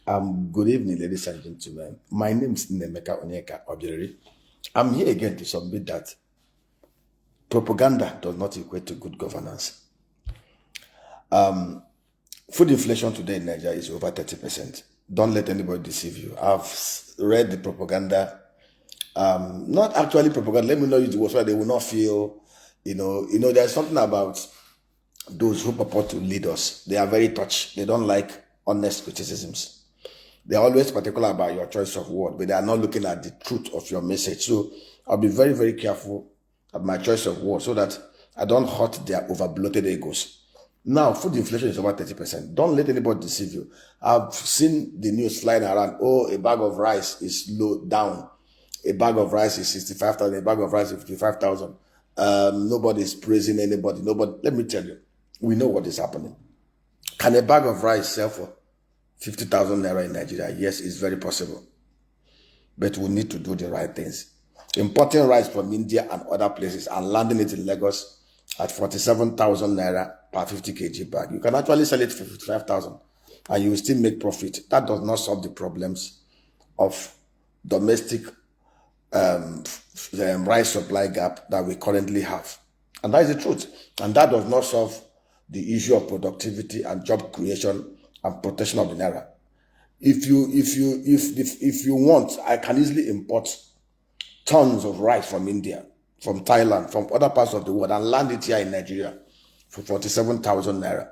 Good evening, ladies and gentlemen. My name is Nemeka Onyeka Obiri. I'm here again to submit that propaganda does not equate to good governance. Food inflation today in Nigeria is over 30%. Don't let anybody deceive you. I've read the propaganda. Not actually propaganda. Let me know use the word so that they will not feel, there's something about those who purport to lead us. They are very touchy. They don't like honest criticisms. They're always particular about your choice of word, but they are not looking at the truth of your message. So I'll be very, very careful at my choice of word so that I don't hurt their over-bloated egos. Now, food inflation is over 30%. Don't let anybody deceive you. I've seen the news flying around. Oh, a bag of rice is low down. A bag of rice is 65,000. A bag of rice is 55,000. Nobody is praising anybody. Nobody. Let me tell you, we know what is happening. Can a bag of rice sell for 50,000 naira in Nigeria? Yes, it's very possible. But we need to do the right things. Importing rice from India and other places and landing it in Lagos at 47,000 naira per 50 kg bag. You can actually sell it for 55,000 and you will still make profit. That does not solve the problems of domestic rice supply gap that we currently have. And that is the truth. And that does not solve the issue of productivity and job creation and protection of the naira. If you want, I can easily import tons of rice from India, from Thailand, from other parts of the world and land it here in Nigeria for 47,000 naira.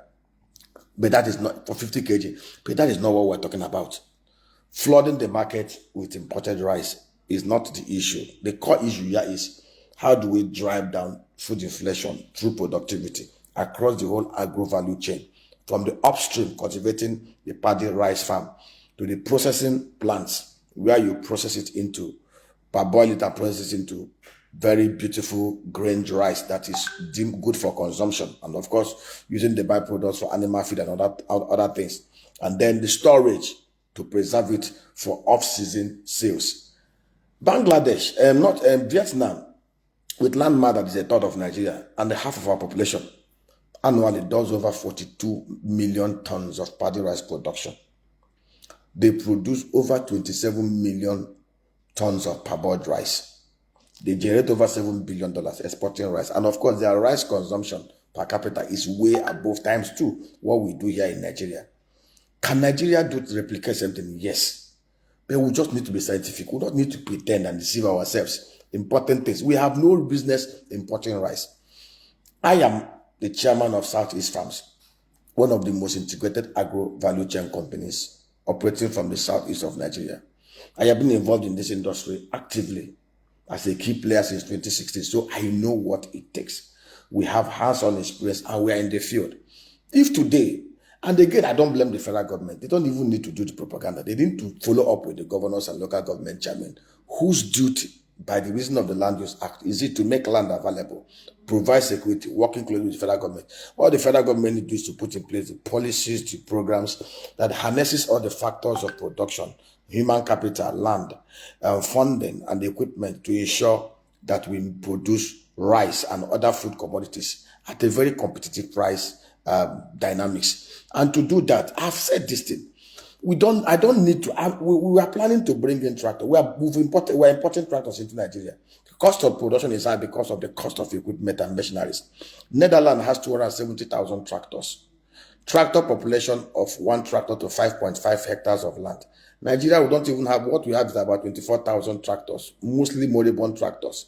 But that is not for 50 kg. But that is not what we're talking about. Flooding the market with imported rice is not the issue. The core issue here is how do we drive down food inflation through productivity across the whole agro value chain, from the upstream cultivating the paddy rice farm to the processing plants where you process it into, parboil it and process it into very beautiful grained rice that is deemed good for consumption, and of course using the byproducts for animal feed and other things, and then the storage to preserve it for off-season sales. Bangladesh, not Vietnam, with land mass that is a third of Nigeria and half of our population, annually does over 42 million tons of paddy rice production. They produce over 27 million tons of parboiled rice. They generate over $7 billion exporting rice. And of course, their rice consumption per capita is way above times two what we do here in Nigeria. Can Nigeria replicate something? Yes. But we just need to be scientific. We don't need to pretend and deceive ourselves. Important things. We have no business importing rice. I am the chairman of Southeast Farms, one of the most integrated agro value chain companies operating from the southeast of Nigeria. I have been involved in this industry actively as a key player since 2016, so I know what it takes. We have hands-on experience and we are in the field. If today, and again, I don't blame the federal government, they don't even need to do the propaganda. They need to follow up with the governors and local government chairmen, whose duty, by the reason of the Land Use Act, is it to make land available, provide security, working closely with the federal government. What the federal government needs to do is to put in place the policies, the programs that harnesses all the factors of production, human capital, land, funding, and equipment to ensure that we produce rice and other food commodities at a very competitive price dynamics. And to do that, I've said this thing. I don't need to. We are planning to bring in tractors. We're importing tractors into Nigeria. The cost of production is high because of the cost of equipment and machineries. Netherlands has 270,000 tractors. Tractor population of one tractor to 5.5 hectares of land. Nigeria, we don't even have, what we have is about 24,000 tractors, mostly moribund tractors.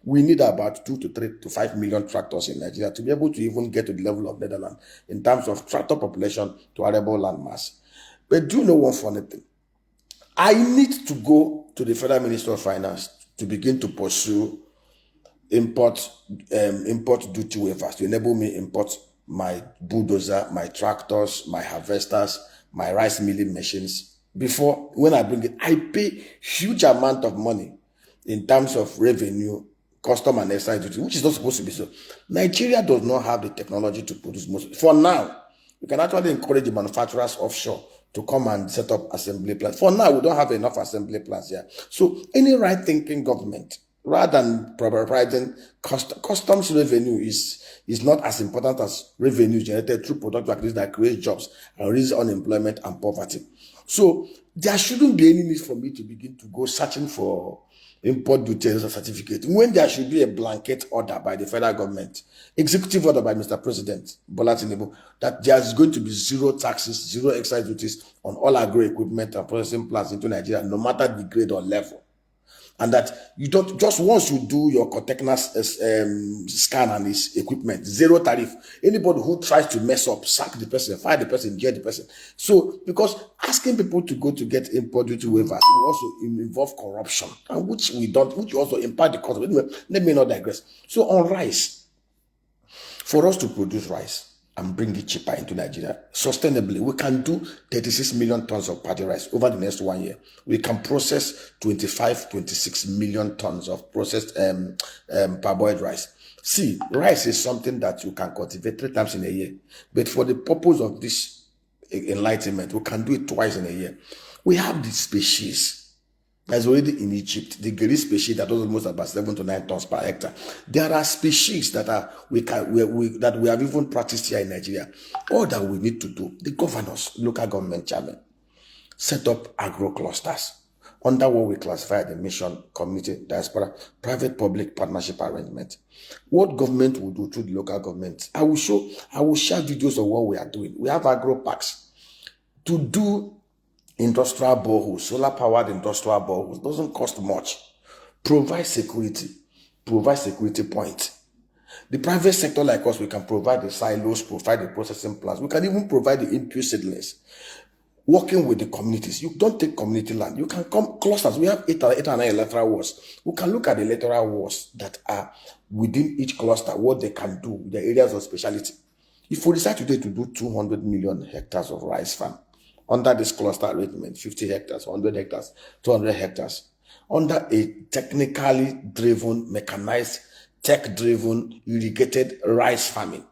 We need about 2 to 3 to 5 million tractors in Nigeria to be able to even get to the level of Netherlands in terms of tractor population to arable land mass. But do you know one funny thing? I need to go to the Federal Minister of Finance to begin to pursue import duty waivers to enable me import my bulldozer, my tractors, my harvesters, my rice milling machines. Before, when I bring it, I pay huge amount of money in terms of revenue, custom and excise duty, which is not supposed to be so. Nigeria does not have the technology to produce most. For now, you can actually encourage the manufacturers offshore to come and set up assembly plants. For now, we don't have enough assembly plants here. So any right-thinking government, rather than prioritizing customs revenue is not as important as revenue generated through productive activities that create jobs and reduce unemployment and poverty. So there shouldn't be any need for me to begin to go searching for import duties or certificate when there should be a blanket order by the federal government, executive order by Mr. President Bola Tinubu, that there is going to be zero taxes, zero excise duties on all agro equipment and processing plants into Nigeria, no matter the grade or level. And that you don't, just once you do your containers scan and his equipment, zero tariff. Anybody who tries to mess up, sack the person, fire the person, jail the person. So, because asking people to go to get import duty waivers will also involve corruption, and which we don't, which also impact the cost. Anyway, let me not digress. So on rice, for us to produce rice and bring it cheaper into Nigeria sustainably, we can do 36 million tons of paddy rice over the next 1 year. We can process 26 million tons of processed parboiled rice. See, rice is something that you can cultivate 3 times in a year, but for the purpose of this enlightenment, we can do it twice in a year. We have this species that's already in Egypt, the Geri species that does almost about 7 to 9 tons per hectare. There are species that we have even practiced here in Nigeria. All that we need to do, the governors, local government chairman, set up agro clusters under what we classify the mission, community, diaspora, private-public partnership arrangement. What government will do through the local government, I will share videos of what we are doing. We have agro parks to do. Industrial boreholes, solar-powered industrial boreholes, doesn't cost much. Provide security points. The private sector like us, we can provide the silos, provide the processing plants. We can even provide the input seedlings. Working with the communities. You don't take community land. You can come clusters. We have 8 and 9 electoral wards. We can look at the electoral wards that are within each cluster, what they can do, the areas of specialty. If we decide today to do 200 million hectares of rice farm, under this cluster arrangement, 50 hectares, 100 hectares, 200 hectares, under a technically driven, mechanized, tech-driven, irrigated rice farming.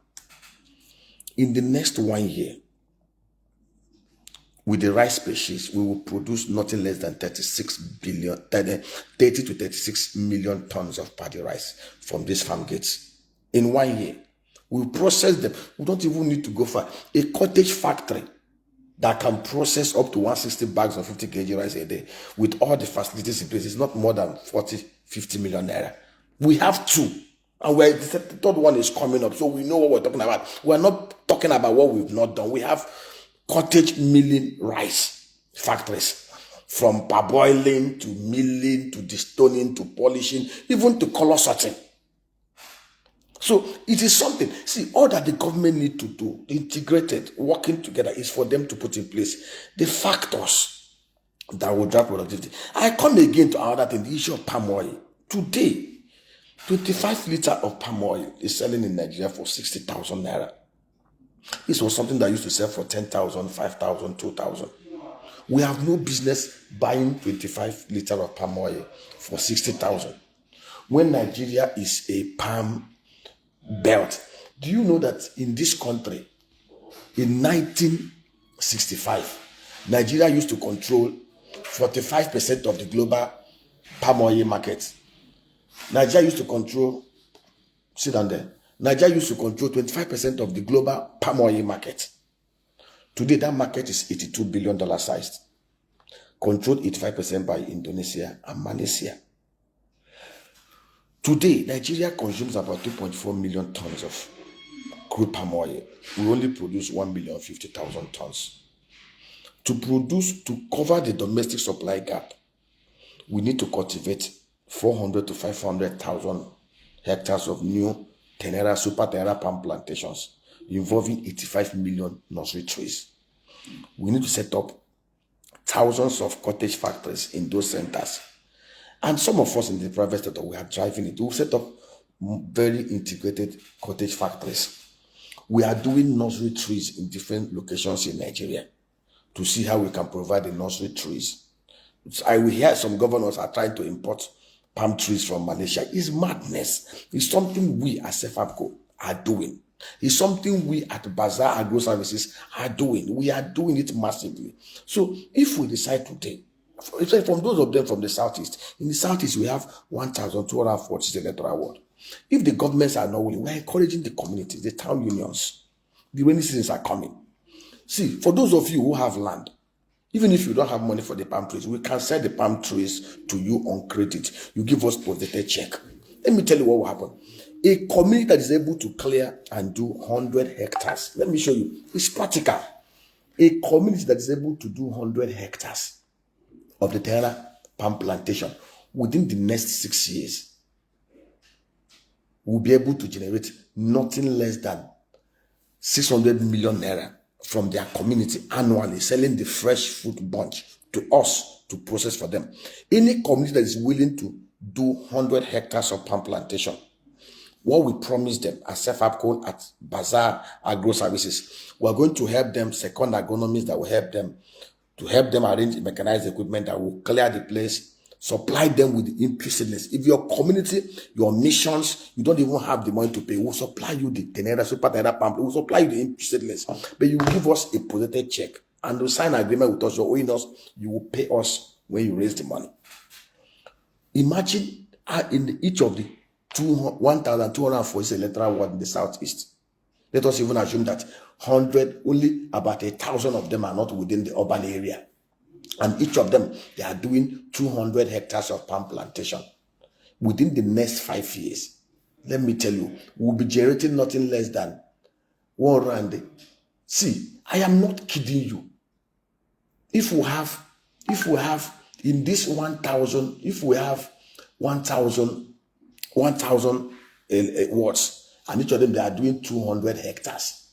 In the next 1 year, with the rice species, we will produce nothing less than 30 to 36 million tons of paddy rice from these farm gates. In 1 year, we'll process them. We don't even need to go far. A cottage factory that can process up to 160 bags of 50 kg rice a day with all the facilities in place is not more than 40-50 million naira. We have 2, and the third one is coming up, so we know what we're talking about. We're not talking about what we've not done. We have cottage milling rice factories, from parboiling to milling to destoning to polishing, even to color sorting. So it is something. See, all that the government need to do, integrated, working together, is for them to put in place the factors that will drive productivity. I come again to another thing, the issue of palm oil. Today, 25 liters of palm oil is selling in Nigeria for 60,000 naira. This was something that used to sell for 10,000, 5,000, 2,000. We have no business buying 25 liters of palm oil for 60,000 when Nigeria is a palm belt. Do you know that in this country, in 1965, Nigeria used to control 45% of the global palm oil market? Nigeria used to control, sit down there, Nigeria used to control 25% of the global palm oil market. Today, that market is $82 billion sized, controlled 85% by Indonesia and Malaysia. Today, Nigeria consumes about 2.4 million tons of crude palm oil. We only produce 1,050,000 tons. To cover the domestic supply gap, we need to cultivate 400 to 500,000 hectares of new Tenera, Super Tenera palm plantations involving 85 million nursery trees. We need to set up thousands of cottage factories in those centers. And some of us in the private sector, we are driving it. We'll set up very integrated cottage factories. We are doing nursery trees in different locations in Nigeria to see how we can provide the nursery trees. I will hear some governors are trying to import palm trees from Malaysia. It's madness. It's something we as FABCO are doing. It's something we at Bazaar Agro Services are doing. We are doing it massively. So if we decide today, from those of them from the southeast, in the southeast we have 1,240 electoral ward. If the governments are not willing, we are encouraging the communities, the town unions. The rainy seasons are coming. See, for those of you who have land, Even if you don't have money for the palm trees, we can sell the palm trees to you on credit. You give us protected check. Let me tell you what will happen. A community that is able to clear and do 100 hectares. Let me show you. It's practical. A community that is able to do 100 hectares of the Terra palm plantation within the next 6 years will be able to generate nothing less than 600 million naira from their community annually, selling the fresh fruit bunch to us to process for them. Any community that is willing to do 100 hectares of palm plantation, what we promise them as Self-Apcon at Bazaar Agro Services, we are going to help them second agronomists that will help them arrange mechanized equipment that will clear the place, supply them with the input seedlings. If your community, your missions, you don't even have the money to pay, we'll supply you the Tenera Super Tenera Pamphlet, we'll supply you the input seedlings, but you will give us a protected check and we'll sign an agreement with us. You're owing us, you will pay us when you raise the money. Imagine in each of the 1,240 electoral ward in the southeast. Let us even assume that 100, only about 1,000 of them are not within the urban area. And each of them, they are doing 200 hectares of palm plantation. Within the next 5 years, let me tell you, we'll be generating nothing less than 100. See, I am not kidding you. If we have in this 1,000, if we have 1,000 wards, and each of them, they are doing 200 hectares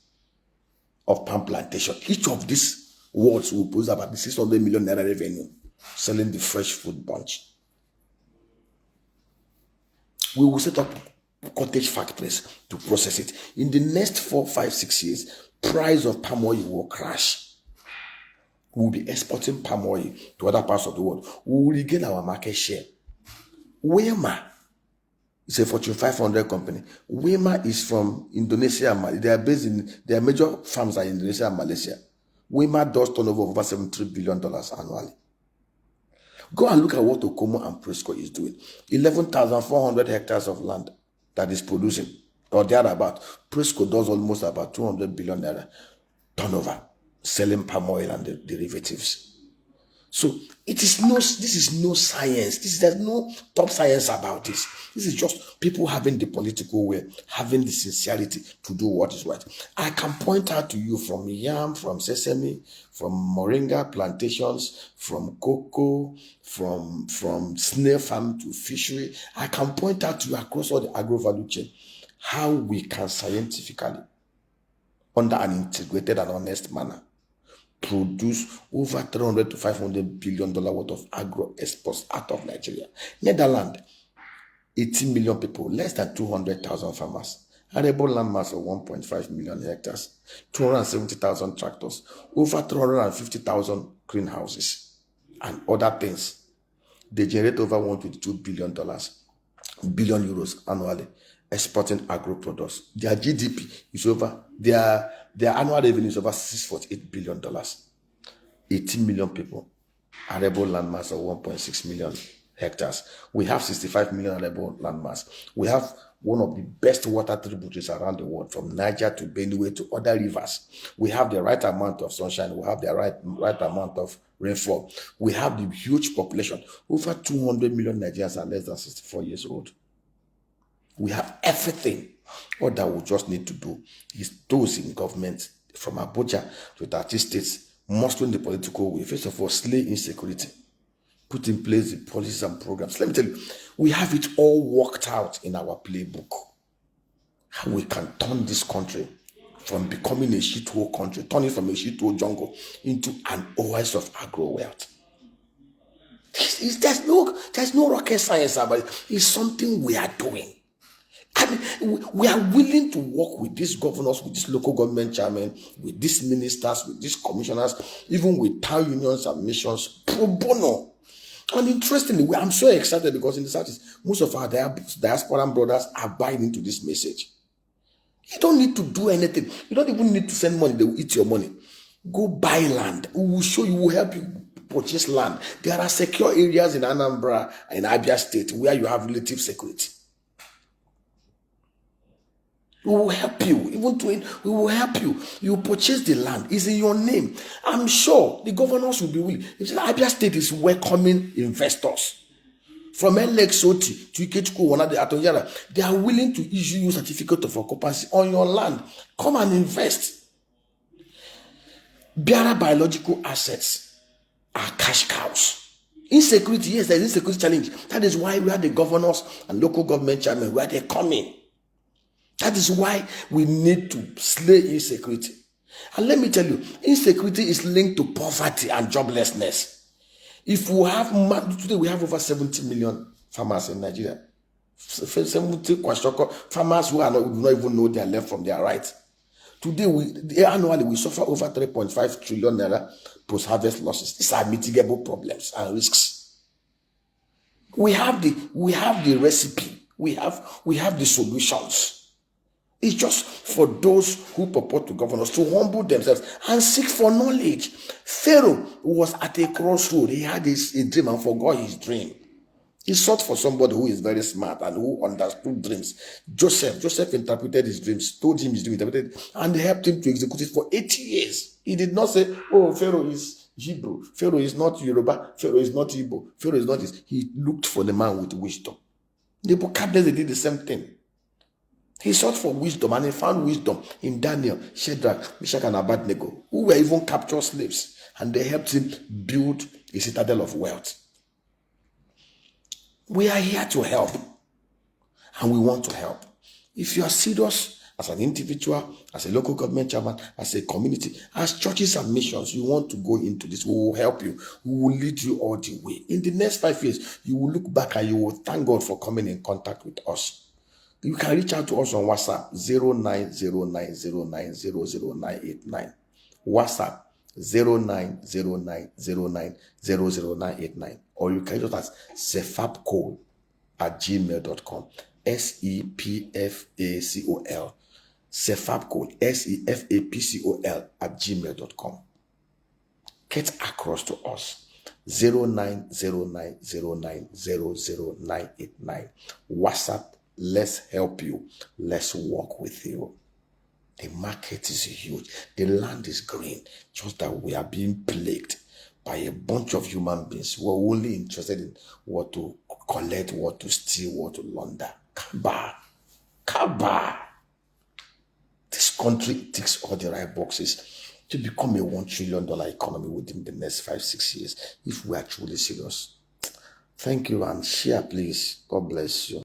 of palm plantation. Each of these wards will produce about 600 million naira revenue, selling the fresh fruit bunch. We will set up cottage factories to process it. In the next 4, 5, 6 years, price of palm oil will crash. We will be exporting palm oil to other parts of the world. We will regain our market share. Wema is a Fortune 500 company. Wema is from Indonesia and Malaysia. They are based in, their major farms are in Indonesia and Malaysia. Wema does turnover of over $73 billion annually. Go and look at what Okomo and Presco is doing. 11,400 hectares of land that is producing, or thereabout. Presco does almost about 200 billion naira turnover, selling palm oil and the derivatives. So this is no science. There's no top science about this. This is just people having the political will, having the sincerity to do what is right. I can point out to you from yam, from sesame, from moringa plantations, from cocoa, from snail farm to fishery. I can point out to you across all the agro value chain how we can scientifically, under an integrated and honest manner, produce over 300 to 500 billion dollar worth of agro exports out of Nigeria. Netherlands, 18 million people, less than 200,000 farmers, arable land mass of 1.5 million hectares, 270,000 tractors, over 350,000 greenhouses, and other things. They generate over $122 billion euros annually, exporting agro products. Their GDP is over, their annual revenue is over $648 billion. 18 million people, arable land mass of 1.6 million hectares. We have 65 million arable land mass. We have one of the best water tributaries around the world, from Niger to Benue to other rivers. We have the right amount of sunshine. We have the right amount of rainfall. We have the huge population. Over 200 million Nigerians are less than 64 years old. We have everything. All that we just need to do is those in government, from Abuja to 30 states, mustering the political will. First of all, slay insecurity. Put in place the policies and programs. Let me tell you, we have it all worked out in our playbook. How we can turn this country from becoming a shithole country, turn it from a shithole jungle into an oasis of agro wealth. There's no rocket science about it. It's something we are doing. I mean, we are willing to work with these governors, with these local government chairmen, with these ministers, with these commissioners, even with town unions and missions, pro bono. And interestingly, I'm so excited because in the Southeast, most of our diaspora brothers are buying into this message. You don't need to do anything. You don't even need to send money. They will eat your money. Go buy land. We will show you, we will help you purchase land. There are secure areas in Anambra and Abia State where you have relative security. We will help you. Even to it, we will help you. You purchase the land. It's in your name. I'm sure the governors will be willing. If Abia State is welcoming investors from LXOT to Ikechukwu, the Atonyara, they are willing to issue you certificate of occupancy on your land. Come and invest. Biara biological assets are cash cows. Insecurity, yes, there is insecurity challenge. That is why we are the governors and local government chairmen where they come in. That is why we need to slay insecurity. And let me tell you, insecurity is linked to poverty and joblessness. If we have, today we have over 70 million farmers in Nigeria. 70 farmers who do not even know their left from their right. Today, annually we suffer over 3.5 trillion naira post-harvest losses. These are mitigable problems and risks. We have the recipe. We have the solutions. It's just for those who purport to govern us to humble themselves and seek for knowledge. Pharaoh was at a crossroad. He had a dream and forgot his dream. He sought for somebody who is very smart and who understood dreams. Joseph interpreted his dreams, told him his dream, interpreted, and helped him to execute it for 80 years. He did not say, oh, Pharaoh is Hebrew. Pharaoh is not Yoruba. Pharaoh is not Igbo. Pharaoh is not this. He looked for the man with wisdom. Nebuchadnezzar did the same thing. He sought for wisdom and he found wisdom in Daniel, Shadrach, Meshach, and Abednego, who were even captured slaves, and they helped him build a citadel of wealth. We are here to help, and we want to help. If you are serious as an individual, as a local government chairman, as a community, as churches and missions, you want to go into this, we will help you. We will lead you all the way. In the next 5 years, you will look back and you will thank God for coming in contact with us. You can reach out to us on WhatsApp 090909000989. WhatsApp 090909000989. Or you can reach us at sefapcol@gmail.com. SEPFACOL. Sefapcol. SEFAPCOL@gmail.com. Get across to us. 090909000989. WhatsApp. Let's help you. Let's work with you. The market is huge. The land is green. Just that we are being plagued by a bunch of human beings who are only interested in what to collect, what to steal, what to launder. Kaba. This country ticks all the right boxes to become a $1 trillion economy within the next 5-6 years if we are truly serious. Thank you and share, please. God bless you.